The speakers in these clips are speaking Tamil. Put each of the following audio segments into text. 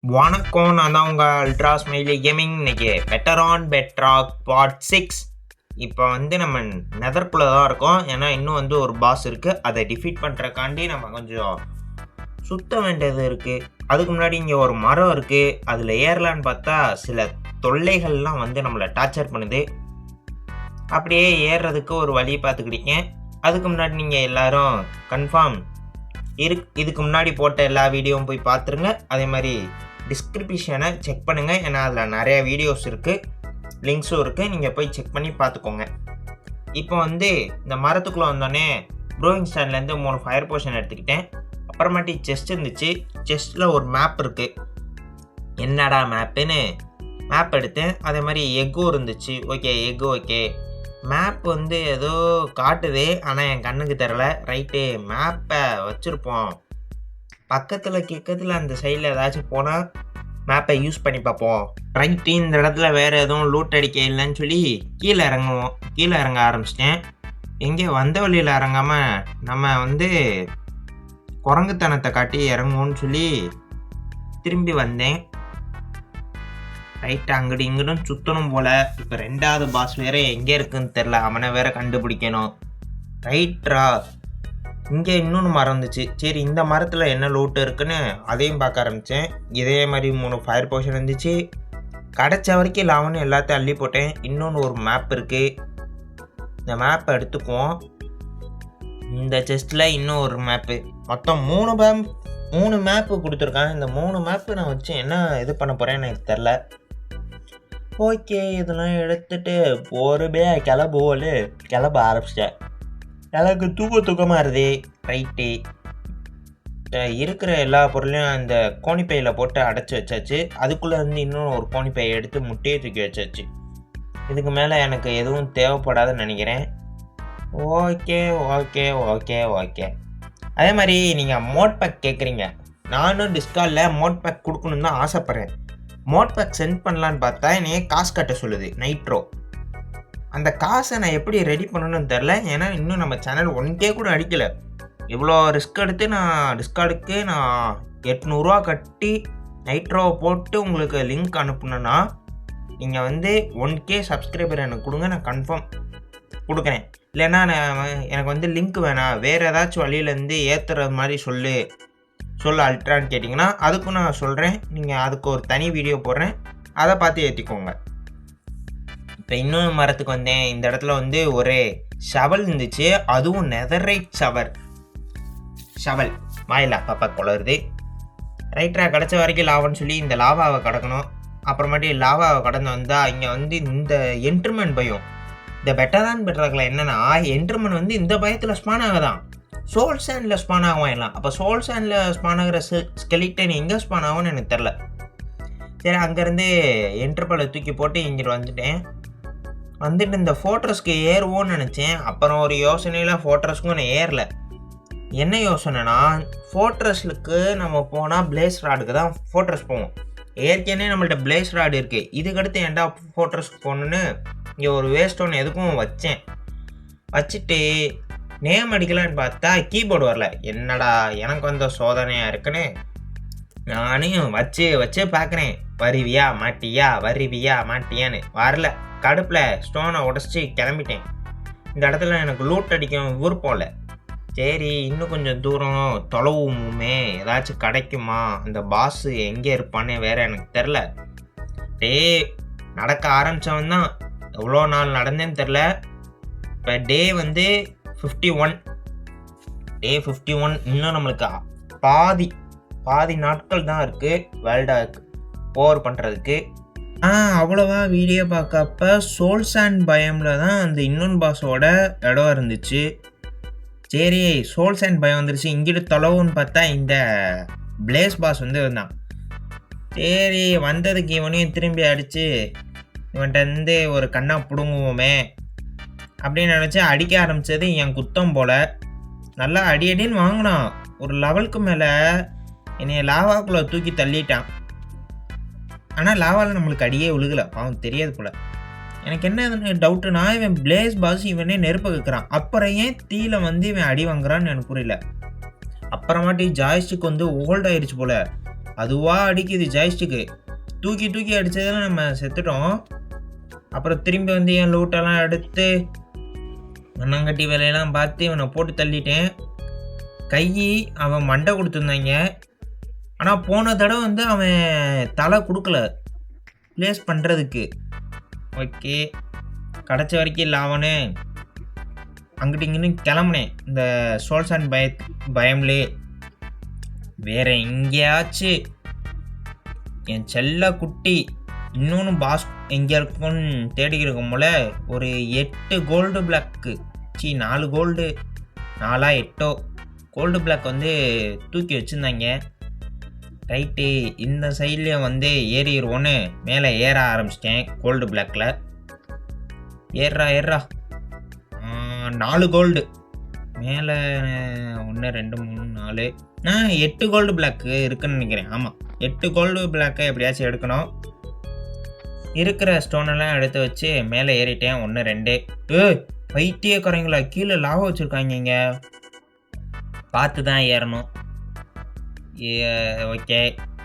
வணக்கம், நான் தான் உங்கள் அல்ட்ரா ஸ்மைலி கேமிங். இன்னைக்கு பெட்டரான் பெட்ராக் பார்ட் 6. இப்போ நம்ம நெதர்க்குள்ளே தான் இருக்கோம். ஏன்னா இன்னும் ஒரு பாஸ் இருக்குது. அதை டிஃபீட் பண்ணுறக்காண்டி நம்ம கொஞ்சம் சுத்த வேண்டியது இருக்குது. அதுக்கு முன்னாடி இங்கே ஒரு மரம் இருக்குது. அதில் ஏறலான்னு பார்த்தா சில தொல்லைகள்லாம் நம்மளை டார்ச்சர் பண்ணுது. அப்படியே ஏறுறதுக்கு ஒரு வழி பார்த்துக்கிட்டீங்க. அதுக்கு முன்னாடி நீங்கள் எல்லோரும் கன்ஃபார்ம் இதுக்கு முன்னாடி போட்ட எல்லா வீடியோவும் போய் பார்த்துருங்க. அதே மாதிரி டிஸ்கிரிப்ஷனை செக் பண்ணுங்கள். ஏன்னா அதில் நிறையா வீடியோஸ் இருக்குது, லிங்க்ஸும் இருக்குது. நீங்கள் போய் செக் பண்ணி பார்த்துக்கோங்க. இப்போ இந்த மரத்துக்குள்ளே வந்தோடனே ப்ரோவிங் ஸ்டாண்ட்லேருந்து 3 ஃபயர் போஷன் எடுத்துக்கிட்டேன். அப்புறமாட்டி செஸ்ட் இருந்துச்சு. செஸ்ட்டில் ஒரு மேப் இருக்குது. என்னடா மேப்புன்னு மேப் எடுத்தேன். அதே மாதிரி எக்கும் இருந்துச்சு. Egg okay. மேப் ஏதோ காட்டுது, ஆனால் என் கண்ணுக்கு தெரில. ரைட்டு, மேப்பை வச்சுருப்போம். பக்கத்தில் அந்த சைடில் ஏதாச்சும் போனால் மேப்பை யூஸ் பண்ணி பார்ப்போம். ரைட்டு, இந்த இடத்துல வேறு எதுவும் லூட் அடிக்க இல்லைன்னு சொல்லி கீழே இறங்க ஆரம்பிச்சிட்டேன். எங்கே வந்த வழியில் இறங்காமல் நம்ம குரங்குத்தனத்தை காட்டி இறங்குவோன்னு சொல்லி திரும்பி வந்தேன். ரைட்டு, அங்கிட்டு இங்கிட்டும் சுற்றணும் போல். இப்போ 2வது பாஸ் வேறு எங்கே இருக்குன்னு தெரில. அவனை வேறு கண்டுபிடிக்கணும். ரைட்ரா, இங்கே இன்னொன்று மரம் இருந்துச்சு. சரி, இந்த மரத்தில் என்ன லூட்டு இருக்குன்னு அதையும் பார்க்க ஆரம்பித்தேன். இதே மாதிரி 3 ஃபயர் போஷன் இருந்துச்சு. கிடச்ச வரைக்கும் லாவன்னு எல்லாத்தையும் அள்ளி போட்டேன். இன்னொன்று ஒரு மேப் இருக்குது. இந்த மேப்பை எடுத்துக்குவோம். இந்த செஸ்ட்டில் இன்னும் ஒரு மேப்பு. மொத்தம் 3 மேப்பு கொடுத்துருக்காங்க. இந்த 3 மேப்பு நான் வச்சு என்ன இது பண்ண போகிறேன்னு எனக்கு தெரில. ஓகே, இதெல்லாம் எடுத்துகிட்டு பொறுமையாக கிளம்ப ஆரம்பிச்சிட்டேன். எனக்கு தூக்கமாக இருது. ரைட்டு, இருக்கிற எல்லா பொருளையும் அந்த கோணிப்பையில் போட்டு அடைச்சி வச்சாச்சு. அதுக்குள்ளே இன்னும் ஒரு கோணிப்பையை எடுத்து முட்டையை தூக்கி வச்சாச்சு. இதுக்கு மேலே எனக்கு எதுவும் தேவைப்படாதுன்னு நினைக்கிறேன். ஓகே. அதே மாதிரி நீங்கள் மோட் பேக் கேட்குறீங்க. நானும் டிஸ்காலில் மோட் பேக் கொடுக்கணுன்னு தான் ஆசைப்பட்றேன். மோட் பேக் சென்ட் பண்ணலான்னு பார்த்தா என்னையே காசு கட்ட சொல்லுது, நைட்ரோ. அந்த காசை நான் எப்படி ரெடி பண்ணணும்னு தெரில. ஏன்னா இன்னும் நம்ம சேனல் 1K கூட அடிக்கலை. இவ்வளோ ரிஸ்க் எடுத்து நான் டிஸ்கார்டுக்கு 800 கட்டி நைட்ரோவை போட்டு உங்களுக்கு லிங்க் அனுப்புனேன்னா நீங்கள் 1K சப்ஸ்கிரைபர் எனக்கு கொடுங்க, நான் கன்ஃபார்ம் கொடுக்குறேன். இல்லைன்னா எனக்கு லிங்க் வேணாம், வேறு ஏதாச்சும் வழியிலேருந்து ஏற்றுறது மாதிரி சொல்ல அல்ட்ரான்னு கேட்டிங்கன்னா அதுக்கும் நான் சொல்கிறேன். நீங்கள் அதுக்கு ஒரு தனி வீடியோ போடுறேன், அதை பார்த்து ஏற்றிக்கோங்க. இப்போ இன்னொரு மரத்துக்கு வந்தேன். இந்த இடத்துல ஒரு ஷவல் இருந்துச்சு. அதுவும் நெதரைட் ஷவல் வாயிலா பாப்பா குளருது. ரைட்டரா, கிடச்ச வரைக்கும் லாவான்னு சொல்லி இந்த லாவாவை கடக்கணும். அப்புறமாட்டி லாவாவை கடந்து வந்தால் இங்கே இந்த என்ட்ருமன் பயம். இந்த பெட்டரான் பெட்ராக்கில் என்னென்னா, என்ட்ருமன் இந்த பயத்தில் ஸ்பான் ஆகுதான். சோல் சேண்டில் ஸ்பான் ஆகும். அப்போ சோல் சேண்டில் ஸ்பான் ஆகிற ஸ்கெலிட்டன் எங்கே ஸ்பான் ஆகும்னு எனக்கு தெரில. சரி, அங்கேருந்து என்ட்ருபலை தூக்கி போட்டு இங்கிட்டு வந்துட்டு இந்த ஃபோர்ட்ரஸ்க்கு ஏறுவோன்னு நினச்சேன். அப்புறம் ஒரு யோசனையில் ஃபோர்ட்ரஸ்க்கும் நான் ஏறல. என்ன யோசனைனா, ஃபோர்ட்ரஸ்லுக்கு நம்ம போனால் பிளேஸ் ராடுக்கு தான் ஃபோர்ட்ரஸ் போவோம். ஏற்கனவே நம்மள்ட்ட பிளேஸ் ராடு இருக்குது. இதுக்கடுத்து ஏன்டா ஃபோர்ட்ரஸ்க்கு போகணுன்னு இங்கே ஒரு வேஸ்ட் ஒன்று எதுக்கும் வச்சுட்டு நேம் அடிக்கலான்னு பார்த்தா கீபோர்டு வரல. என்னடா எனக்கு வந்த சோதனையாக இருக்குன்னு நானும் வச்சு பார்க்குறேன். வருவியா மாட்டியான்னு வரல. கடுப்பில் ஸ்டோனை உடச்சி கிளம்பிட்டேன். இந்த இடத்துல எனக்கு லூட் அடிக்கும் விருப்பம் இல்லை. சரி, இன்னும் கொஞ்சம் தூரம் தொலைவுமே, ஏதாச்சும் கிடைக்குமா, அந்த பாஸ் எங்கே இருப்பான்னு வேறு எனக்கு தெரில. நடக்க ஆரம்பித்தவன் தான். எவ்வளோ நாள் நடந்தேன்னு தெரில. இப்போ டே 51. டே 51. இன்னும் நம்மளுக்கு பாதி நாட்கள் தான் இருக்குது வேர்ல்டை ஓவர் பண்ணுறதுக்கு. அவ்வளோவா வீடியோ பார்க்கப்ப சோல் சாண்ட் பயமில் தான் அந்த இன்னொன்று பாஸோட இடம் இருந்துச்சு. சரி, சோல் சாண்ட் பயம் வந்துருச்சு. இங்கிட்டு தொலைவுன்னு பார்த்தா இந்த பிளேஸ் பாஸ் இருந்தான். சரி, வந்ததுக்கு இவனையும் திரும்பி அடித்து இவன்கிட்ட ஒரு கண்ணா பிடுங்குவோமே அப்படின்னு நினச்சி அடிக்க ஆரம்பித்தது என் குத்தம் போல். நல்லா அடின்னு வாங்கினான். ஒரு லெவலுக்கு மேலே என்னைய லாவாக்குள்ளே தூக்கி தள்ளிட்டான். ஆனால் லாவாவில் நம்மளுக்கு அடியே விழுகலை, அவன் தெரியாது போல். எனக்கு என்ன டவுட்டுனா, இவன் பிளேஸ் பாஸ் இவனே நெருப்பு வைக்கிறான், அப்புறம் ஏன் தீயில இவன் அடி வாங்குறான்னு எனக்கு புரியல. அப்புறமாட்டி ஜாய்ஸ்டிக் ஓல்ட் ஆயிடுச்சு போல். அதுவாக அடிக்குது ஜாய்ஸ்டிக்கு. தூக்கி தூக்கி அடித்ததில் நம்ம செத்துட்டோம். அப்புறம் திரும்பி வந்து என் லூட்டெல்லாம் எடுத்து மண்ணாங்கட்டி வேலையெல்லாம் பார்த்து இவனை போட்டு தள்ளிட்டேன். கை அவன் மண்டை கொடுத்துருந்தாங்க. ஆனால் போன தடவை வந்து அவன் தலை கொடுக்கல ப்ளேஸ் பண்ணுறதுக்கு. ஓகே, கிடச்ச வரைக்கும் இல்லை அவனே அங்கிட்டு இங்கிட்டு கிளம்புனேன் இந்த சோல்சான் பயம்லே. வேற எங்கேயாச்சும் என் செல்ல குட்டி இன்னொன்று பாஸ் எங்கே இருக்குன்னு தேடிக்கிட்டு இருக்கும் போல ஒரு 8 gold block 4 gold 4 8 gold block வந்து தூக்கி வச்சுருந்தாங்க. ரைட்டு, இந்த சைட்லேயும் வந்து ஏறிடுவோன்னு மேலே ஏற ஆரம்பிச்சிட்டேன். கோல்டு பிளாக்கில் ஏறா 4 கோல்டு மேலே 1 2 3 4 8 கோல்டு பிளாக்கு இருக்குன்னு நினைக்கிறேன். ஆமாம், 8 கோல்டு பிளாக்கை எப்படியாச்சும் எடுக்கணும். இருக்கிற ஸ்டோனெல்லாம் எடுத்து வச்சு மேலே ஏறிட்டேன். 1 2 பைத்தியக்காரங்களா, கீழே லாவா வச்சுருக்காங்க, இங்கே பார்த்து தான் ஏறணும். ஓகே,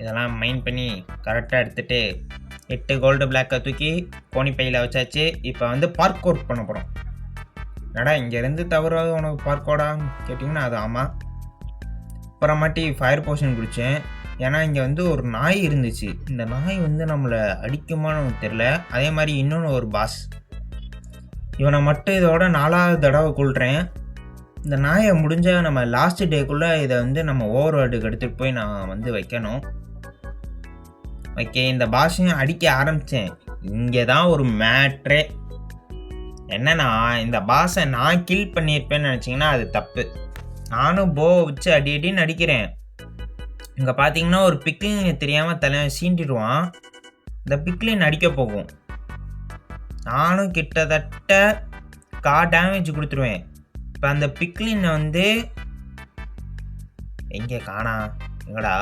இதெல்லாம் மைண்ட் பண்ணி கரெக்டாக எடுத்துகிட்டு 8 கோல்டு பிளாக்கை தூக்கி கோணி பையில் வச்சாச்சு. இப்போ வந்து பார்க் அவுட் பண்ண போகிறோம். நடா இங்கேருந்து தவறாது உனக்கு பார்க்கோடா கேட்டிங்கன்னா அது ஆமாம். அப்புறமாட்டி ஃபயர் போஷன் குடித்தேன். ஏன்னா இங்கே வந்து ஒரு நாய் இருந்துச்சு. இந்த நாய் வந்து நம்மளை அடிக்குமான்னு தெரில. அதே மாதிரி இன்னொன்று ஒரு பாஸ், இவனை மட்டும் இதோட 4வது தடவை கொள்கிறேன். இந்த நாயை முடிஞ்சால் நம்ம லாஸ்ட் டேக்குள்ளே இதை வந்து நம்ம ஓவர்வேர்டுக்கு எடுத்துகிட்டு போய் நான் வந்து வைக்கணும். ஓகே, இந்த பாஸையும் அடிக்க ஆரம்பித்தேன். இங்கே தான் ஒரு மேட்ரே என்னன்னா, இந்த பாஸை நான் கில் பண்ணியிருப்பேன்னு நினச்சிங்கன்னா அது தப்பு. நானும் போ வச்சு அடின்னு அடிக்கிறேன். இங்கே பார்த்தீங்கன்னா ஒரு பிக்லின் தெரியாமல் தலைவன் சீண்டிடுவான். இந்த பிக்லின் அடிக்க போகும். நானும் கிட்டத்தட்ட டேமேஜ் கொடுத்துருவேன். இப்போ அந்த பிக்லினை வந்து எங்கே காணா எங்கடா?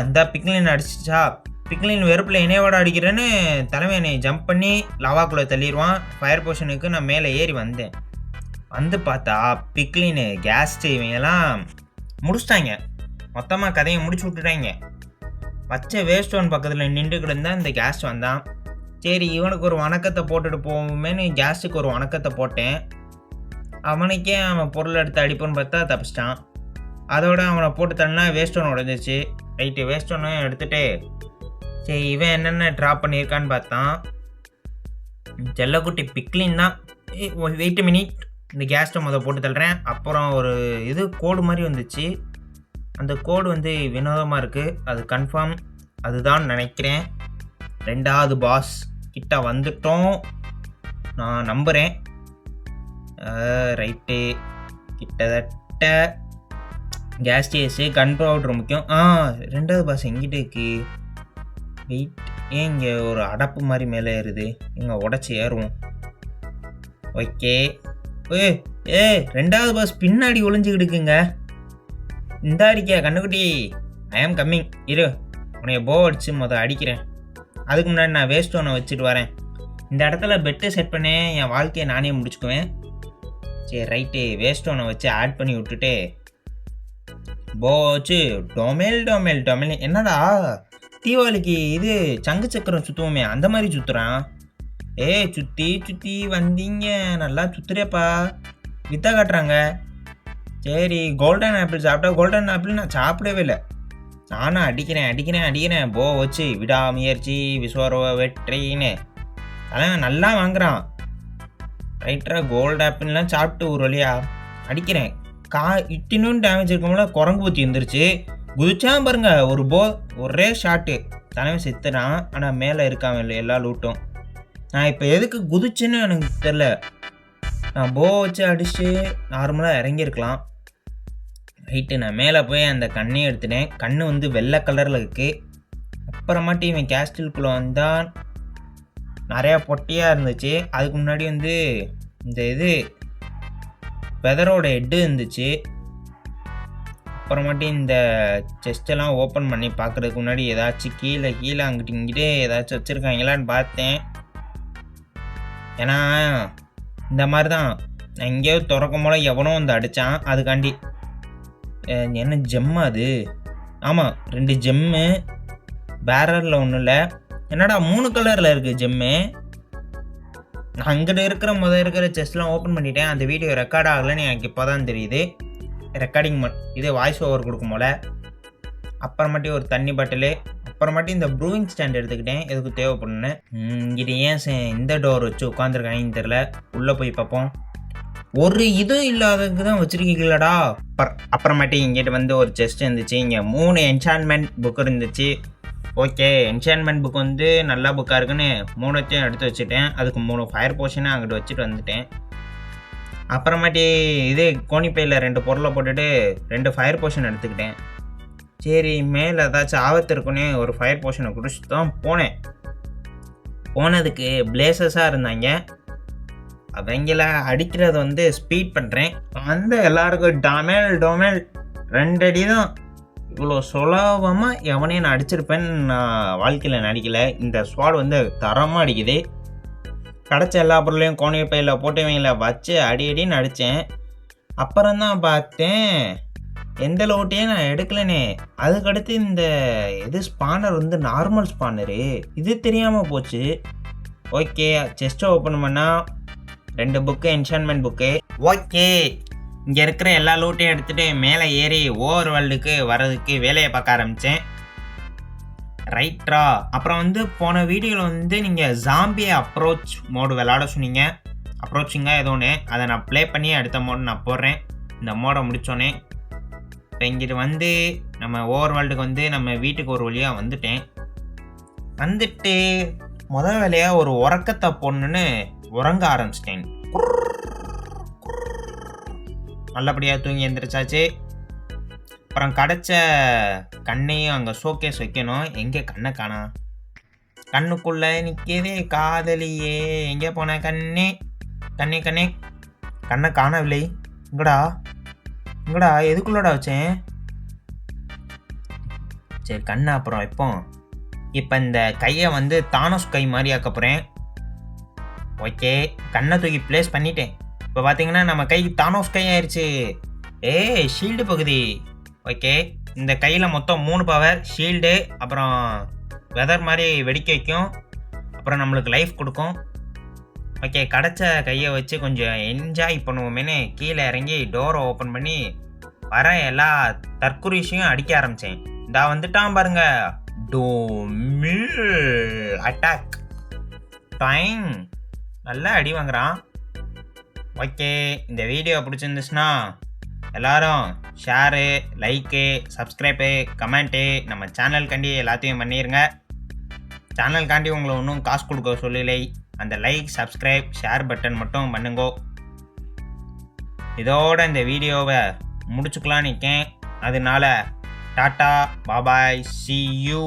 இந்த பிக்லின் அடிச்சிச்சா? பிக்லின் வெறுப்பில் என்னையோட அடிக்கிறேன்னு தலைமை என்னை ஜம்ப் பண்ணி லவாக்குள்ளே தள்ளிடுவான். ஃபயர் போஷனுக்கு நான் மேலே ஏறி வந்தேன். வந்து பார்த்தா பிக்லின்னு கேஸ்ட்டு இவங்கெல்லாம் முடிச்சிட்டாங்க. மொத்தமாக கதையை முடிச்சு விட்டுட்டாங்க. பச்சை வேஸ்டோன் பக்கத்தில் நின்றுக்கிட்டு இருந்தால் இந்த கேஸ்ட் வந்தான். சரி, இவனுக்கு ஒரு வணக்கத்தை போட்டுட்டு போவோமேனு கேஸ்ட்டுக்கு ஒரு வணக்கத்தை போட்டேன். அவனுக்கே அவன் பொருள் எடுத்து அடிப்போன்னு பார்த்தா தப்பிச்சிட்டான். அதோட அவனை போட்டு தள்ளினா வேஸ்டோன் உடஞ்சிச்சு. ரைட்டு, வேஸ்டோனும் எடுத்துகிட்டு சரி இவன் என்னென்ன ட்ராப் பண்ணியிருக்கான்னு பார்த்தான். செல்லக்குட்டி பிக்லின் தான். வெயிட் மினிட், இந்த கேஸ்ட்டை போட்டு தள்ளுறேன். அப்புறம் ஒரு இது கோடு மாதிரி வந்துச்சு. அந்த கோடு வந்து வினோதமாக இருக்குது. அது கன்ஃபார்ம் அதுதான் நினைக்கிறேன். 2வது பாஸ் கிட்ட வந்துட்டோம், நான் நம்புகிறேன். ரைட்டு, கிட்டத்தட்ட கேஸ் சேஸு கன் பவுட்ரு முக்கியம். 2வது பாஸ் எங்கிட்ட இருக்கு? வெயிட், ஏன் இங்கே ஒரு அடப்பு மாதிரி மேலே ஏறுது? இங்கே உடச்சி ஏறுவோம். ஓகே, 2வது பாஸ் பின்னாடி ஒளிஞ்சுக்கிட்டுக்குங்க. இந்தா இருக்கியா கண்ணுக்குட்டி? ஐ ஆம் கம்மிங். இரு, உன்னைய போ அடிச்சு அடிக்கிறேன். அதுக்கு முன்னாடி நான் வேஸ்டோனை வச்சுட்டு வரேன். இந்த இடத்துல பெட்டு செட் பண்ணி என் வாழ்க்கையை நானே முடிச்சுக்குவேன். சரி ரைட்டு, வேஸ்டோனை வச்சு ஆட் பண்ணி விட்டுட்டு போ வச்சு டொமேல். என்னடா தீபாவளிக்கு இது சங்கு சக்கரம் சுற்றுவோமே அந்த மாதிரி சுற்றுறான். சுற்றி வந்தீங்க, நல்லா சுற்றுறேப்பா. வித்த காட்டுறாங்க. சரி, கோல்டன் ஆப்பிள் சாப்பிட்டா. கோல்டன் ஆப்பிள் நான் சாப்பிடவே இல்லை. நானும் அடிக்கிறேன் போ வச்சு விடாமுயற்சி விஸ்வரவ வெற்றின்னு அதெல்லாம் நல்லா வாங்குறான். ரைட்டரா, கோல்டு ஆப்பிள்லாம் சாப்பிட்டு ஒரு வழியா அடிக்கிறேன். இட்டினும் டேமேஜ் இருக்கும்போல குரங்கு ஊற்றி வந்துருச்சு. குதிச்சான் பாருங்க, ஒரே ஷாட்டு தலைவன் செத்துறான். ஆனால் மேலே இருக்காம இல்லை எல்லா லூட்டும். நான் இப்போ எதுக்கு குதிச்சுன்னு எனக்கு தெரில. நான் போ வச்சு அடிச்சு நார்மலாக இறங்கியிருக்கலாம். ரைட்டு, நான் மேலே போய் அந்த கண்ணையும் எடுத்துட்டேன். கண் வந்து வெள்ளை கலரில் இருக்குது. அப்புறமாட்டி இவன் கேஸ்டில்குள்ளே வந்தால் நிறையா பொட்டியாக இருந்துச்சு. அதுக்கு முன்னாடி வந்து இந்த இது வெதரோட ஹெட்டு இருந்துச்சு. அப்புறமாட்டி இந்த செஸ்டெல்லாம் ஓப்பன் பண்ணி பார்க்குறதுக்கு முன்னாடி ஏதாச்சும் கீழே அங்கிட்டு இங்கிட்டே ஏதாச்சும் வச்சுருக்காங்களான்னு பார்த்தேன். ஏன்னா இந்த மாதிரி தான் நான் எங்கேயோ திறக்கும் போல எவனோ வந்து அடித்தான். அதுக்காண்டி என்ன ஜெம்மா அது? ஆமாம் 2 ஜெம்மு பேரரில் ஒன்றும் இல்லை. என்னடா 3 கலரில் இருக்குது ஜெம்மு. நான் அங்கிட்ட இருக்கிற செஸ்லாம் ஓப்பன் பண்ணிட்டேன். அந்த வீடியோ ரெக்கார்ட் ஆகலைன்னு எனக்கு இப்போ தான் தெரியுது. ரெக்கார்டிங் இது வாய்ஸ் ஓவர் கொடுக்கும் போல். அப்புறமாட்டி ஒரு தண்ணி பாட்டிலு, அப்புறமாட்டி இந்த ப்ரூவிங் ஸ்டாண்ட் எடுத்துக்கிட்டேன். எதுக்கு தேவைப்படுன்னு. இங்கிட்ட ஏன் இந்த டோர் வச்சு உட்காந்துருக்காங்கன்னு தெரில. உள்ளே போய் பார்ப்போம். ஒரு இதுவும் இல்லாததுக்கு தான் வச்சுருக்கீங்களாடா. அப்புறமாட்டி இங்கிட்ட ஒரு செஸ்ட் இருந்துச்சு. இங்கே 3 என்சான்மெண்ட் புக் இருந்துச்சு. ஓகே, என்சான்மெண்ட் புக் நல்ல புக்காக இருக்குன்னு 3 எடுத்து வச்சுட்டேன். அதுக்கு 3 ஃபயர் போஷனை அங்கிட்டு வச்சுட்டு வந்துட்டேன். அப்புறமாட்டி கோணிப்பையில் 2 பொருளை போட்டுட்டு 2 ஃபயர் போஷன் எடுத்துக்கிட்டேன். சரி, மேலே ஏதாச்சும் ஆபத்து இருக்குன்னு ஒரு ஃபயர் போஷனை குடிச்சிட்டு தான் போனேன். போனதுக்கு பிளேசஸாக இருந்தாங்க. அவங்கள அடிக்கிறது ஸ்பீட் பண்ணுறேன். எல்லாருக்கும் டொமேல் 2 அடி தான். இவ்வளோ சுலபமாக எவனையும் நான் அடிச்சிருப்பேன்னு நான் வாழ்க்கையில் நடிக்கலை. இந்த ஸ்வாட் தரமாக அடிக்குது. கிடச்ச எல்லா பொருளையும் கோணிப்பையில் போட்டு இவங்கள வச்சு அடின்னு அடித்தேன். அப்புறம்தான் பார்த்தேன் எந்த லோட்டையும் நான் எடுக்கலனே. அதுக்கடுத்து இந்த ஸ்பானர் நார்மல் ஸ்பானரு. இது தெரியாமல் போச்சு. ஓகே, செஸ்ட்டை ஓப்பன் பண்ணால் 2 புக்கு என்சான்மெண்ட் புக்கு. ஓகே, இங்கே இருக்கிற எல்லா லூட்டையும் எடுத்துகிட்டு மேலே ஏறி ஓவர் வேர்ல்டுக்கு வர்றதுக்கு வேலையை பார்க்க ஆரம்பித்தேன். ரைட்ரா. அப்புறம் போன வீடியோவில் நீங்கள் ஜாம்பி அப்ரோச் மோடு விளாட சொன்னீங்க. அப்ரோச்சிங்காக ஏதோ ஒன்று. அதை நான் ப்ளே பண்ணி அடுத்த மோடு நான் போடுறேன். இந்த மோடை முடித்தோன்னே இப்போ இங்கிட்டு நம்ம ஓவர் வேர்ல்டுக்கு நம்ம வீட்டுக்கு ஒரு வழியாக வந்துட்டேன். முதல் வேலையாக ஒரு உறக்கத்தை போடணுன்னு உறங்க ஆரம்பிச்சிட்டேன். நல்லபடியாக தூங்கி எழுந்திரிச்சாச்சு. அப்புறம் கிடச்ச கண்ணையும் அங்கே ஷோகேஸ் வைக்கணும். எங்கே கண்ணை காணா? கண்ணுக்குள்ளே நிற்கதே காதலியே, எங்கே போன கண்ணே? கண்ணை காணவில்லை. இங்கடா எதுக்குள்ளடா வச்சேன்? சரி, கண்ணை அப்புறம் வைப்போம். இப்போ இந்த கையை தானோஸ் கை மாதிரி ஆக்க போகிறேன். ஓகே, கண்ணை தூக்கி ப்ளேஸ் பண்ணிட்டேன். இப்போ பார்த்தீங்கன்னா நம்ம கைக்கு தானோஸ் கை ஆயிடுச்சு. ஷீல்டு பகுதி. ஓகே, இந்த கையில் மொத்தம் 3 பவர். ஷீல்டு, அப்புறம் வெதர் மாதிரி வெடிக்க வைக்கும், அப்புறம் நம்மளுக்கு லைஃப் கொடுக்கும். ஓகே, கிடச்ச கையை வச்சு கொஞ்சம் என்ஜாய் பண்ணுவோமேனு கீழே இறங்கி டோரை ஓப்பன் பண்ணி வர எல்லா தற்குறிஷையும் அடிக்க ஆரம்பித்தேன். இந்தா வந்துட்டான் பாருங்க, டோமில் அட்டாக் டைம். நல்லா அடி வாங்குறான். ஓகே, இந்த வீடியோ பிடிச்சிருந்துச்சுன்னா எல்லாரும் ஷேரு, லைக்கு, சப்ஸ்கிரைபு, கமெண்ட்டு நம்ம சேனலுக்காண்டி எல்லாத்தையும் பண்ணிடுங்க. சேனலுக்காண்டி உங்களை ஒன்றும் காசு கொடுக்க சொல்லலை. அந்த லைக், சப்ஸ்கிரைப், ஷேர் பட்டன் மட்டும் பண்ணுங்கோ. இதோட இந்த வீடியோவை முடிச்சுக்கலான்னு இருக்கேன். அதனால டாட்டா, பாபாய், see you.